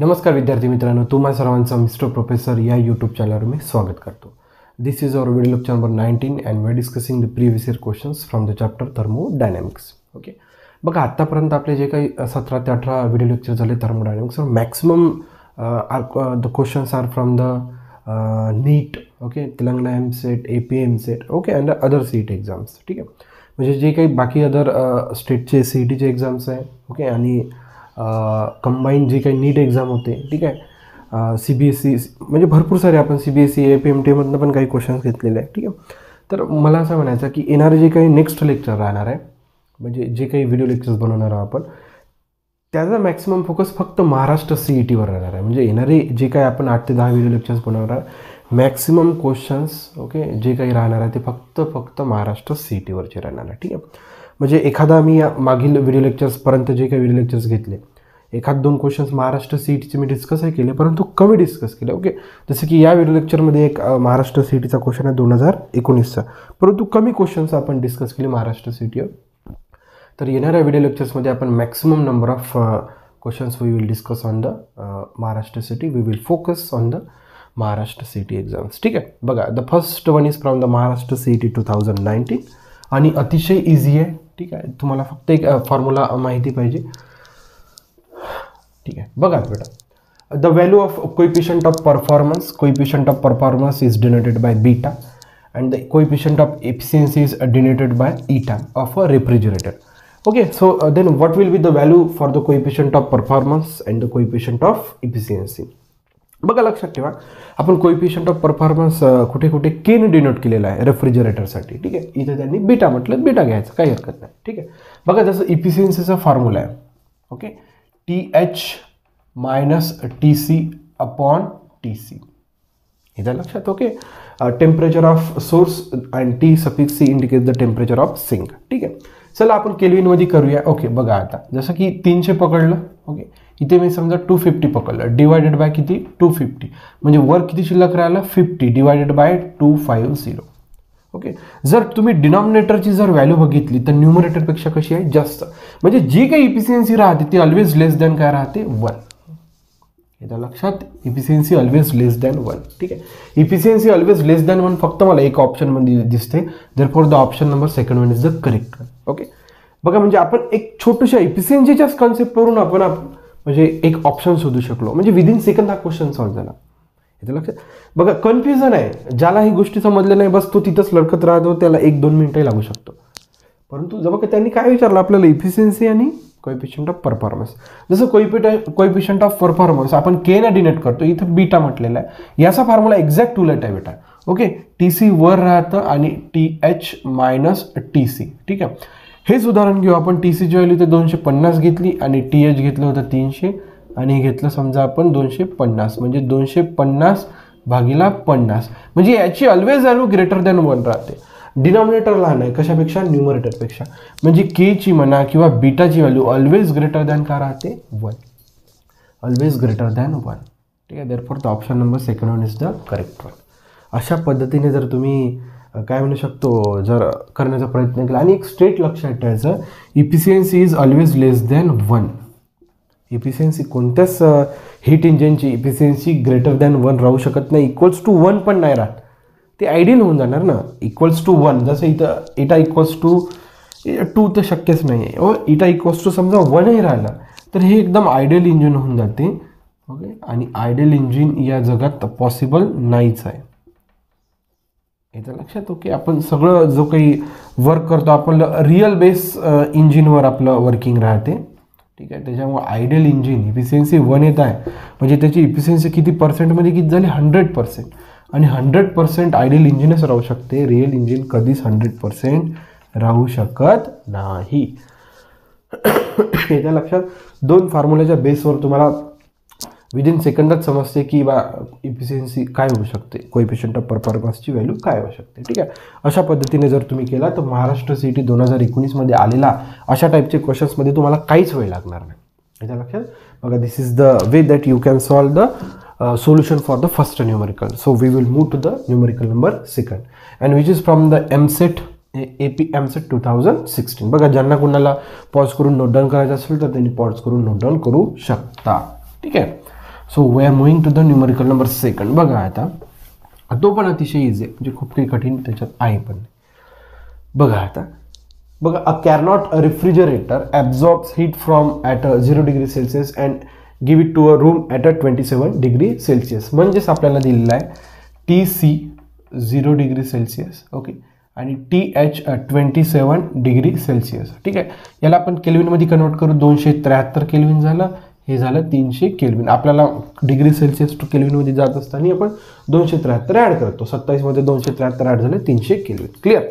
नमस्कार विद्यार्थी मित्रांनो, तुम्हा सर्वांचं मिस्टर प्रोफेसर या यूट्यूब चॅनलवर मी स्वागत करतो. This is our video lecture number 19 and we discussing the previous year questions from the chapter thermodynamics. Okay, बघा आत्तापर्यंत आपले जे काही 17 ते 18 व्हिडिओ लेक्चर झाले थर्मोडायनॅमिक्सवर, maximum the questions are from the NEET, okay, Telangana EAMCET, AP EAMCET, okay, and other CET exams. ठीक आहे, म्हणजे जे काही बाकी अदर स्टेटचे CETचे एक्झाम्स आहे, ओके, आणि कंबाईन जी काही नीट एक्झाम होते, ठीक आहे, CBSE म्हणजे भरपूर सारे आपण CBSE APMT पण काही क्वेश्चन्स घेतलेले आहे. ठीक आहे, तर मला असं म्हणायचं की येणारे जे काही नेक्स्ट लेक्चर राहणार आहे, म्हणजे जे काही व्हिडिओ लेक्चर्स बनवणार आहोत आपण, त्याचा मॅक्सिमम फोकस फक्त महाराष्ट्र CETवर राहणार आहे. म्हणजे येणारे जे काही आपण 8 ते 10 व्हिडिओ लेक्चर्स बनवणार आहे, मॅक्सिमम क्वेश्चन्स, ओके, जे काही राहणार आहे ते फक्त महाराष्ट्र CETवरचे राहणार आहे. ठीक आहे, म्हणजे एखादा मी या मागील व्हिडिओ लेक्चर्सपर्यंत जे काही व्हिडिओ लेक्चर्स घेतले, एखाद दोन क्वेश्चन्स महाराष्ट्र CETचे मी डिस्कस केले, परंतु कमी डिस्कस केले. ओके, जसं की या व्हिडिओ लेक्चरमध्ये एक महाराष्ट्र CETचा क्वेश्चन आहे 2019चा, परंतु कमी क्वेश्चन्स आपण डिस्कस केले महाराष्ट्र CETवर. तर येणाऱ्या व्हिडिओ लेक्चर्समध्ये आपण maximum number of questions we will discuss on the Maharashtra CET. We will focus on the Maharashtra CET exams. ठीक आहे, बघा the first one is from the Maharashtra CET 2019 आणि अतिशय इझी आहे. ठीक आहे, तुम्हाला फक्त एक फॉर्म्युला माहिती पाहिजे. ठीक आहे, बघा बेटा, the value of coefficient of performance is denoted by beta and the coefficient of efficiency is denoted by eta of a refrigerator. Okay, so then what will be the value for the coefficient of performance and the coefficient of efficiency. बघा लक्षात ठेवा, आपण coefficient of performance कुठे कुठे केने denote केलेला आहे रेफ्रिजरेटरसाठी. ठीक आहे, इथे त्यांनी बीटा म्हटलं, बीटा घ्यायचं, काही हरकत नाही. ठीक आहे, बघा जसं इफिशियन्सीचा फॉर्म्युला आहे, okay, TH minus TC upon TC, इथं लक्षात. Okay, temperature of source and T_C indicate the temperature of sink. ठीक आहे, चला आपण केल्विनमध्ये करूया. ओके, बघा आता जसं की 300 पकडलं, ओके, इथे मी समजा 250 पकडलं, डिवायडेड बाय किती 250, म्हणजे वर किती शिल्लक राहिलं 50 डिवायडेड बाय 250. ओके, जर तुम्ही डिनॉमिनेटरची जर व्हॅल्यू बघितली तर न्यूमरेटरपेक्षा कशी आहे जास्त, म्हणजे जी काही इफिशियन्सी राहते ती ऑलवेज लेस दॅन काय राहते 1. येतं लक्षात, इफिशियन्सी ऑलवेज लेस दॅन 1. ठीक आहे, इफिशियन्सी ऑलवेज लेस दॅन 1 फक्त मला एक ऑप्शनमध्ये दिसते, therefore the option number second one is the correct one. Okay, बघा म्हणजे आपण एक छोट्याशा इफिशियन्सीच्याच कॉन्सेप्टवरून आपण म्हणजे एक ऑप्शन शोधू शकलो, म्हणजे विदिन सेकंड हा क्वेश्चन सॉल्व्ह झाला. येतं लक्षात. बघा कन्फ्युजन आहे, ज्याला ही गोष्टी समजल्या नाही बस तो तिथंच लडकत राहतो, त्याला 1-2 मिनिटंही लागू शकतो. परंतु जेव्हा त्यांनी काय विचारलं आपल्याला, इफिशियन्सी आणि कोएफिशियंट ऑफ परफॉर्मन्स. जसं कोएफिशियंट ऑफ परफॉर्मन्स आपण के ने डिनोट करतो, इथं बीटा म्हटलेला आहे. याचा फॉर्म्युला एक्झॅक्ट उलट आहे बेटा. ओके, TC वर राहतं आणि TH मायनस TC. ठीक आहे, हेच उदाहरण घेऊ आपण. TCची व्हॅल्यू इथे 250 घेतली आणि TH घेतलं होतं 300 आणि घेतलं समजा आपण 250, म्हणजे 250 भागिला 50, म्हणजे याची ऑलवेज व्हॅल्यू ग्रेटर दॅन 1 राहते. डिनॉमिनेटर लहान आहे कशापेक्षा, न्यूमरेटरपेक्षा, म्हणजे केची म्हणा किंवा बीटाची व्हॅल्यू ऑलवेज ग्रेटर दॅन काय राहते 1, ऑलवेज ग्रेटर दॅन 1. ठीक आहे, therefore the option number second one is the correct one. अशा पद्धतीने जर तुम्ही काय म्हणू शकतो जर करण्याचा प्रयत्न केला, आणि एक स्टेट लक्षात ठेवायचं, efficiency is always less than 1. Efficiency कोणत्याच हीट इंजिनची इफिशियन्सी ग्रेटर दॅन 1 राहू शकत नाही, इक्वल्स टू 1 पण नाही राहत, ते आयडियल होऊन जाणार ना. इक्वल्स टू 1, जसं इथं इटा इक्वल्स टू 2 तर शक्यच नाही आहे. ओ इटा इक्वल्स टू समजा 1ही राहिला तर हे एकदम आयडियल इंजिन होऊन जाते. ओके, आणि आयडियल इंजिन या जगात पॉसिबल नाहीच आहे, याचं लक्षात. ओके, आपण सगळं जो काही वर्क करतो आपण रिअल बेस इंजिनवर आपलं वर्किंग राहते. ठीक आहे, त्याच्यामुळे आयडियल इंजिन इफिशियन्सी 1 येत आहे, म्हणजे त्याची इफिशियन्सी किती पर्सेंटमध्ये किती झाली 100%, आणि 100% आयडियल इंजिनच राहू शकते, रिअल इंजिन कधीच 100% राहू शकत नाही. याच्या लक्षात. 2 फॉर्म्युल्याच्या बेसवर तुम्हाला विदिन सेकंदात समजते की बा इफिशियन्सी काय होऊ शकते, कोएफिशियंट ऑफ परफॉर्मन्सची व्हॅल्यू काय होऊ शकते. ठीक आहे, अशा पद्धतीने जर तुम्ही केला तर महाराष्ट्र CET 2019मध्ये आलेला अशा टाईपचे क्वेश्चन्समध्ये तुम्हाला काहीच वेळ लागणार नाही. याच्या लक्षात. बघा, this is the way that you can solve the solution for the first numerical. So we will move to the numerical number 2 and which is from the MSET AP MSET 2016. बघा, ज्यांना कुणाला पॉज करून note down करायचं असेल तर त्यांनी pause करून note down करू शकता. ठीक आहे, so we are moving to the numerical number second. बघा आता तो पण अतिशय इझी आहे, म्हणजे खूप काही कठीण त्याच्यात आहे पण नाही. बघा आता बघा, a Carnot refrigerator absorbs heat from at 0 degree Celsius and give it to a room at 27 degree Celsius. म्हणजेच आपल्याला दिलेला आहे TC 0 डिग्री सेल्सिअस, ओके, आणि TH 27 डिग्री सेल्सिअस. ठीक आहे, याला आपण केल्विनमध्ये कन्वर्ट करू. 273 केल्विन झालं, हे झालं 300 केल्विन. आपल्याला डिग्री सेल्सिअस टू केल्विनमध्ये जात असताना आपण 273 ॲड करतो. 27 मध्ये 273 ॲड झाले 300 kelvin. Clear.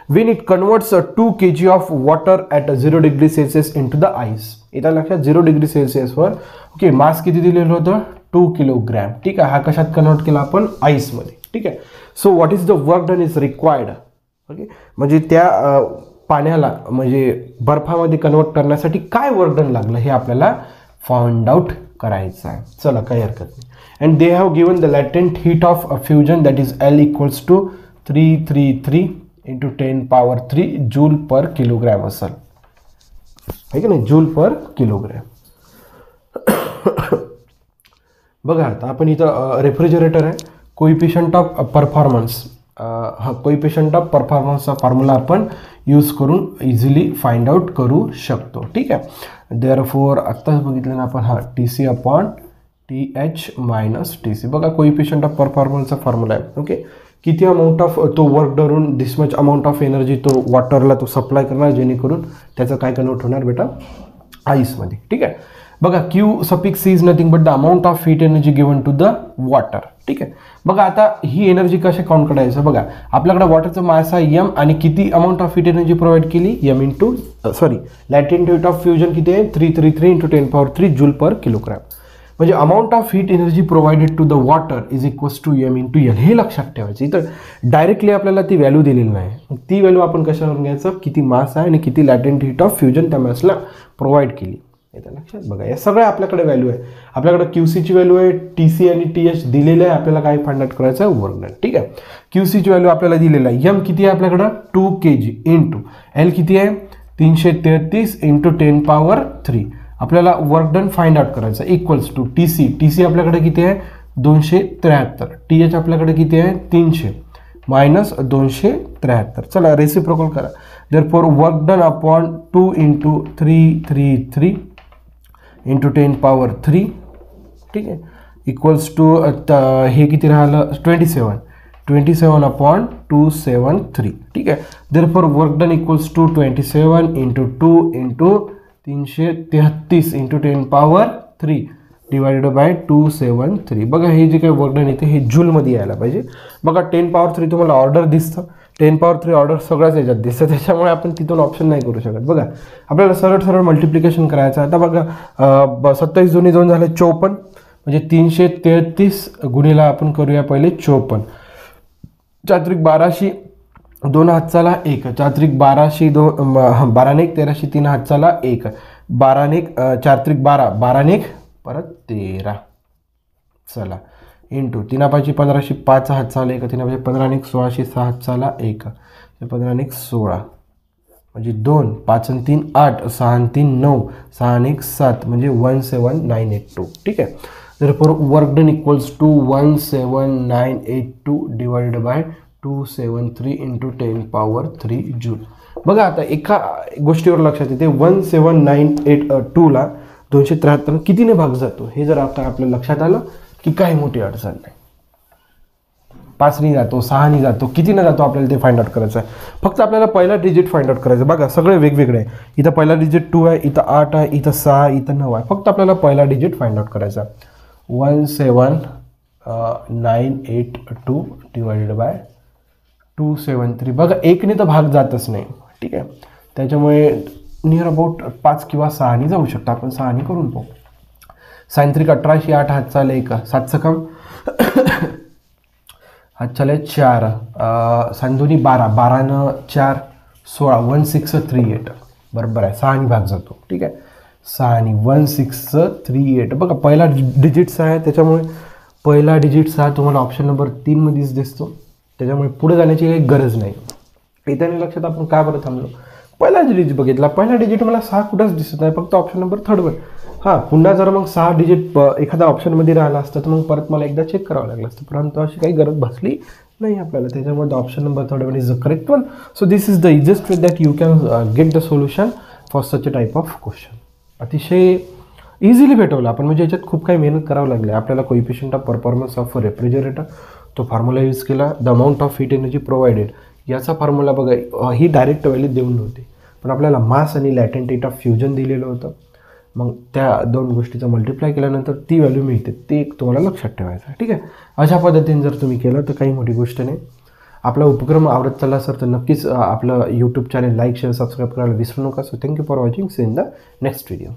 when it converts 2 kg of water at 0 degree Celsius into the ice. इथं लक्षात 0 डिग्री सेल्सिअसवर ओके मास किती दिलेलं होतं 2 किलोग्रॅम. ठीक आहे, हा कशात कन्वर्ट केला आपण आईसमध्ये. ठीक आहे. So what is the work done is required. Okay, म्हणजे त्या पाण्याला म्हणजे बर्फामध्ये कन्वर्ट करण्यासाठी काय वर्क डन लागलं हे आपल्याला फाइंड आउट करायचं आहे. चला, काही हरकत नाही. And they have given the latent heat of fusion that is L equals to 333 into 10 power 3 joule per kilogram असेल, आहे की नाही, जूल पर किलोग्रॅम. बघा आता आपण इथं रेफ्रिजरेटर आहे, कोइफिशियंट ऑफ परफॉर्मन्स, हा कोइफिशियंट ऑफ परफॉर्मन्सचा फॉर्म्युला आपण यूज करून इझिली फाइंड आउट करू शकतो. ठीक आहे. देअरफॉर आत्ताच बघितलं ना आपण, हा TC upon TH minus TC. बघा कोइफिशियंट ऑफ परफॉर्मन्सचा फॉर्म्युला आहे. ओके, किती अमाऊंट ऑफ तो वर्क डरून this much amount of energy तो वॉटरला तो सप्लाय करणार, जेणेकरून त्याचं काय कन्वर्ट होणार बेटा आईसमध्ये. ठीक आहे. बघा Q suffix is nothing but the amount of heat energy given to the water. ठीक आहे. बघा आता ही एनर्जी कशा काउंट करायचं. बघा आपल्याकडे वॉटरचं मास आहे m आणि किती amount of heat energy provide केली m into latent heat of fusion किती आहे 333 into 10 power 3 joule per kilogram. म्हणजे amount of heat energy provided to the water is equals to m into L. हे लक्षात ठेवायचं. इथं डायरेक्टली आपल्याला ती व्हॅल्यू दिलेली नाही. ती व्हॅल्यू आपण कशावरून घ्यायचं, किती मास आहे आणि किती लॅटेंट हीट ऑफ फ्युजन त्या मासला प्रोव्हाइड केली. येतं लक्षात. बघा या सगळ्या आपल्याकडे व्हॅल्यू आहे. आपल्याकडे QCची व्हॅल्यू आहे, TC आणि TH दिलेलं आहे. आपल्याला काय फाइंड आउट करायचं आहे, वर्क डन. ठीक आहे. QCची व्हॅल्यू आपल्याला दिलेलं आहे, m किती आहे आपल्याकडं 2 kg इंटू L किती आहे 333 इंटू 10 पॉवर 3. आपल्याला वर्क डन फाइंड आउट करायचं इक्वल्स टू TC आपल्याकडे किती आहे 273, TH आपल्याकडे किती आहे 300 मायनस 273. चला रेसिप्रोकल करा. Therefore work done upon 2 into 333 into 10 power 3. ठीक आहे, इक्वल्स टू हे किती राहिलं 27 अपॉन 273. ठीक आहे. Therefore work done equals to 27 into 2 into 333 into 10 power 3 divided by 273. बघा हे जे काही वर्क डन येते हे जूलमध्ये यायला पाहिजे. बघा 10 पॉवर 3 तुम्हाला ऑर्डर दिसतं, 10 पॉवर 3 ऑर्डर सगळ्याच याच्यात दिसतं, त्याच्यामुळे आपण तिथून ऑप्शन नाही करू शकत. बघा आपल्याला सरळ मल्टिप्लिकेशन करायचं. आता बघा 27 जुनी 2 झाले 54, म्हणजे 333 गुणीला आपण करूया पहिले 54. 4 1200 2 हातचाला 1, 4 1200 12 1 1300 3 हातचाला 1, 12 1 4 12 12 1 परत 13. चला इंटू 3 5 1500 5 हातचाला 1, 3 5 15 1 1600 6 हातचाला 1, 15 1 16 म्हणजे 2 5 3 8 6 3 9 6 1 7 म्हणजे 17982. ठीक आहे. therefore work done equals to 17982 divided by 273 into 10 power 3 joule. बघा आता एका गोष्टीवर लक्षात येते, 17982ला 273 कितीने भाग जातो हे जर आता आपल्या लक्षात आलं की काही मोठी अडचण नाही. 5ने जातो, 6ने जातो, कितीने जातो आपल्याला ते फाइंड आउट करायचं आहे. फक्त आपल्याला पहिला डिजिट फाइंड आउट करायचं. बघा सगळे वेगवेगळे आहे. इथं पहिला डिजिट 2 आहे, इथं 8 आहे, इथं 6, इथं 9 आहे. फक्त आपल्याला पहिला डिजिट फाइंड आउट करायचा. 17982 डिवायडेड बाय 273. बघा 1ने तर भाग जातच नाही. ठीक आहे, त्याच्यामुळे नियर अबाउट 5 किंवा 6ने जाऊ शकतो. आपण 6ने करून पाहू. साइन 3 1800 8 हातचाला 1 7 कम हातचाला 4, साइन 2 12 12 न 4 16 1638. बरोबर आहे, 6ने भाग जातो. ठीक आहे, 6ने 1638. बघा पहिला डिजिट्स आहे, त्याच्यामुळे पहिला डिजिट 6 तुम्हाला ऑप्शन नंबर 3 मध्येच दिसतो, त्याच्यामुळे पुढे जाण्याची काही गरज नाही. येत्याने लक्षात आपण काय बरं थांबलो, पहिला डिजिट बघितला. पहिला डिजिट मला 6 कुठंच दिसत नाही, फक्त ऑप्शन नंबर 3वर. हां, पुन्हा जर मग 6 डिजिट एखादा ऑप्शनमध्ये राहिला असतं तर मग परत मला एकदा चेक करावं लागलं असतं, परंतु अशी काही गरज भासली नाही आपल्याला. त्याच्यामुळे the option number 31 is the correct one. So this is the easiest way that you can get the solution for such a type of question. अतिशय इझिली भेटवलं आपण, म्हणजे याच्यात खूप काही मेहनत करावं लागली आपल्याला. Coefficient of performance of refrigerator, तो फॉर्म्युला यूज केला. The amount of heat energy provided, याचा फॉर्म्युला बघा, ही डायरेक्ट व्हॅल्यू देऊन नव्हती, पण आपल्याला मास आणि लॅटेंट हेट ऑफ फ्युजन दिलेलं होतं. मग त्या दोन गोष्टीचा मल्टिप्लाय केल्यानंतर ती व्हॅल्यू मिळते, ते एक तुम्हाला लक्षात ठेवायचं आहे. ठीक आहे, अशा पद्धतीने जर तुम्ही केलं तर काही मोठी गोष्ट नाही. आपला उपक्रम आवडत चालला सर तर नक्कीच आपलं YouTube channel like share subscribe करायला विसरू नका. So thank you for watching. See in the next video.